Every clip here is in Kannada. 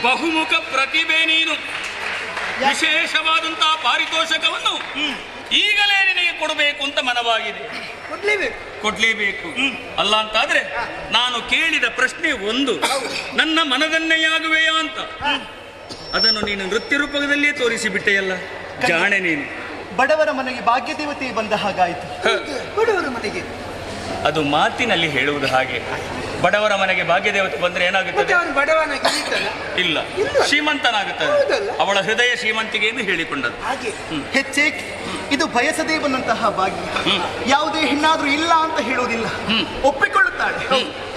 ಬಹುಮುಖ ಪ್ರತಿಭೆ ನೀನು. ವಿಶೇಷವಾದಂತಹ ಪಾರಿತೋಷಕವನ್ನು ಈಗಲೇ ನಿನಗೆ ಕೊಡಬೇಕು ಅಂತ ಮನವಾಗಿದೆ. ಕೊಡ್ಲೇಬೇಕು ಅಲ್ಲ ಅಂತಾದ್ರೆ ನಾನು ಕೇಳಿದ ಪ್ರಶ್ನೆ ಒಂದು, ನನ್ನ ಮನದನ್ನೆಯಾಗುವೆಯಾ ಅಂತ. ಅದನ್ನು ನೀನು ನೃತ್ಯ ರೂಪದಲ್ಲಿಯೇ ತೋರಿಸಿಬಿಟ್ಟೆಯಲ್ಲ, ಜಾಣೆ ನೀನು. ಬಡವರ ಮನೆಗೆ ಭಾಗ್ಯ ದೇವತೆ ಬಂದ ಹಾಗಾಯಿತು. ಬಡವರ ಮನೆಗೆ ಅದು ಮಾತಿನಲ್ಲಿ ಹೇಳುವುದು ಹಾಗೆ. ಬಡವರ ಮನೆಗೆ ಭಾಗ್ಯ ದೇವತೆ ಬಂದ್ರೆ ಏನಾಗುತ್ತದೆ? ಇಲ್ಲ, ಶ್ರೀಮಂತನಾಗುತ್ತದೆ. ಅವಳ ಹೃದಯ ಶ್ರೀಮಂತಿಗೆ ಎಂದು ಹೇಳಿಕೊಂಡದ್ದು. ಹೆಚ್ಚೆ ಇದು ಬಯಸದೇ ಬಂದಂತಹ ಭಾಗ್ಯ. ಯಾವುದೇ ಹೆಣ್ಣಾದ್ರೂ ಇಲ್ಲ ಅಂತ ಹೇಳುವುದಿಲ್ಲ, ಒಪ್ಪಿಕೊಳ್ಳುತ್ತಾಳೆ.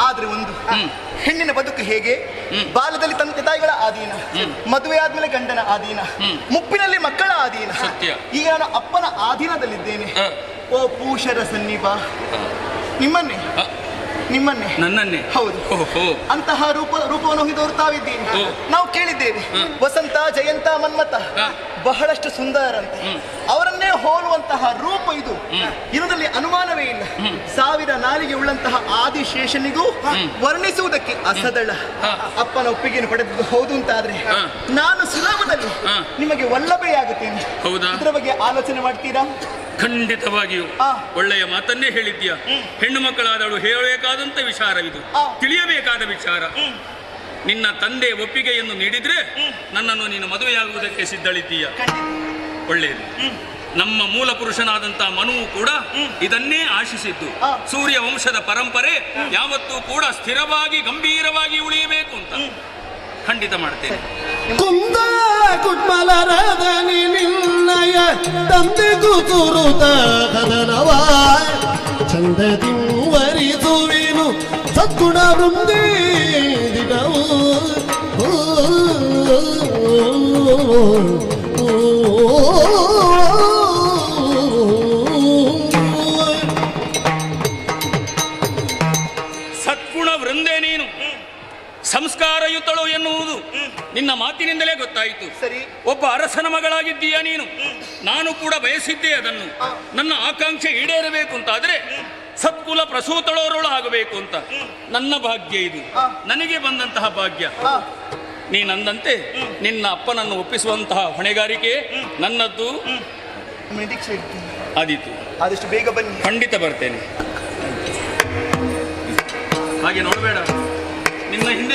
ಆದ್ರೆ ಒಂದು ಹೆಣ್ಣಿನ ಬದುಕು ಹೇಗೆ? ಬಾಲ್ಯದಲ್ಲಿ ತಂದೆ ತಾಯಿಗಳ ಆಧೀನ, ಮದುವೆ ಆದ್ಮೇಲೆ ಗಂಡನ ಆಧೀನ, ಮುಪ್ಪಿನಲ್ಲಿ ಮಕ್ಕಳ ಆಧೀನ. ಈಗ ನಾನು ಅಪ್ಪನ ಆಧೀನದಲ್ಲಿದ್ದೇನೆ. ಓ ಪೂಷರ ಸನ್ನಿಭ, ನಿಮ್ಮನ್ನೇ ನನ್ನನ್ನೇ. ಹೌದು, ಅಂತಹ ರೂಪವನ್ನು ಹೊಂದಿದವರು ತಾವಿದ್ದೀರಿ. ನಾವು ಕೇಳಿದ್ದೇವೆ, ವಸಂತ, ಜಯಂತ, ಮನ್ಮಥ ಬಹಳಷ್ಟು ಸುಂದರಂತೆ. ಅವರನ್ನೇ ಹೋಲುವಂತಹ ರೂಪ ಇದು, ಇರುವುದರಲ್ಲಿ ಅನುಮಾನವೇ ಇಲ್ಲ. 1000 ನಾಲಿಗೆ ಉಳ್ಳಂತಹ ಆದಿಶೇಷನಿಗೂ ವರ್ಣಿಸುವುದಕ್ಕೆ ಅಸದಳ. ಅಪ್ಪನ ಒಪ್ಪಿಗೆಯನ್ನು ಪಡೆದು ಹೌದು ಅಂತಾದ್ರೆ ನಾನು ಸುಲಭದಲ್ಲಿ ನಿಮಗೆ ವಲ್ಲಭೆಯಾಗುತ್ತೇನೆ. ಇದರ ಬಗ್ಗೆ ಆಲೋಚನೆ ಮಾಡ್ತೀರಾ? ಖಂಡಿತವಾಗಿಯೂ ಒಳ್ಳೆಯ ಮಾತನ್ನೇ ಹೇಳಿದ್ಯಾ. ಹೆಣ್ಣು ಮಕ್ಕಳಾದವಳು ಹೇಳಬೇಕಾದಂತ ವಿಚಾರವಿದು, ತಿಳಿಯಬೇಕಾದ ವಿಚಾರ. ನಿನ್ನ ತಂದೆ ಒಪ್ಪಿಗೆಯನ್ನು ನೀಡಿದ್ರೆ ನನ್ನನ್ನು ನೀನು ಮದುವೆಯಾಗುವುದಕ್ಕೆ ಸಿದ್ಧಳಿದ್ದೀಯ. ಒಳ್ಳೆಯದು. ನಮ್ಮ ಮೂಲ ಪುರುಷನಾದಂತಹ ಮನುವು ಕೂಡ ಇದನ್ನೇ ಆಶಿಸಿದ್ದು. ಸೂರ್ಯ ವಂಶದ ಪರಂಪರೆ ಯಾವತ್ತೂ ಕೂಡ ಸ್ಥಿರವಾಗಿ ಗಂಭೀರವಾಗಿ ಉಳಿಯಬೇಕು ಅಂತ. ಖಂಡಿತ ಮಾಡ್ತೇನೆ. ಕುಂದ ಕುಟ್ಮಲರದನಿ ನಿನ್ನಯ ತಂದೆ ಕುತುರುತ ಕದನವ ಚಂದದಿ ವರಿಸುವಿನು ಸದ್ಗುಣ ವೃಂದಿದವು. ಸದ್ಗುಣ ವೃಂದೇ ನೀನು, ಸಂಸ್ಕಾರಯುತಳು ಎನ್ನುವುದು ನಿನ್ನ ಮಾತಿನಿಂದಲೇ ಗೊತ್ತಾಯಿತು. ಸರಿ, ಒಬ್ಬ ಅರಸನ ಮಗಳಾಗಿದ್ದೀಯ ನೀನು. ನಾನು ಕೂಡ ಬಯಸಿದ್ದೆ ಅದನ್ನು. ನನ್ನ ಆಕಾಂಕ್ಷೆ ಈಡೇರಬೇಕು ಅಂತಾದ್ರೆ ಸತ್ಕುಲ ಪ್ರಸೂತಳೋರಳು ಆಗಬೇಕು ಅಂತ. ನನ್ನ ಭಾಗ್ಯ ಇದು, ನನಗೆ ಬಂದಂತಹ ಭಾಗ್ಯ. ನೀನಂದಂತೆ ನಿನ್ನ ಅಪ್ಪನನ್ನು ಒಪ್ಪಿಸುವಂತಹ ಹೊಣೆಗಾರಿಕೆ ನನ್ನದ್ದು. ಆದೀತು, ಆದಷ್ಟು ಬೇಗ ಬನ್ನಿ. ಖಂಡಿತ ಬರ್ತೇನೆ. ಹಾಗೆ ನೋಡಬೇಡ, ನಿನ್ನ ಹಿಂದೆ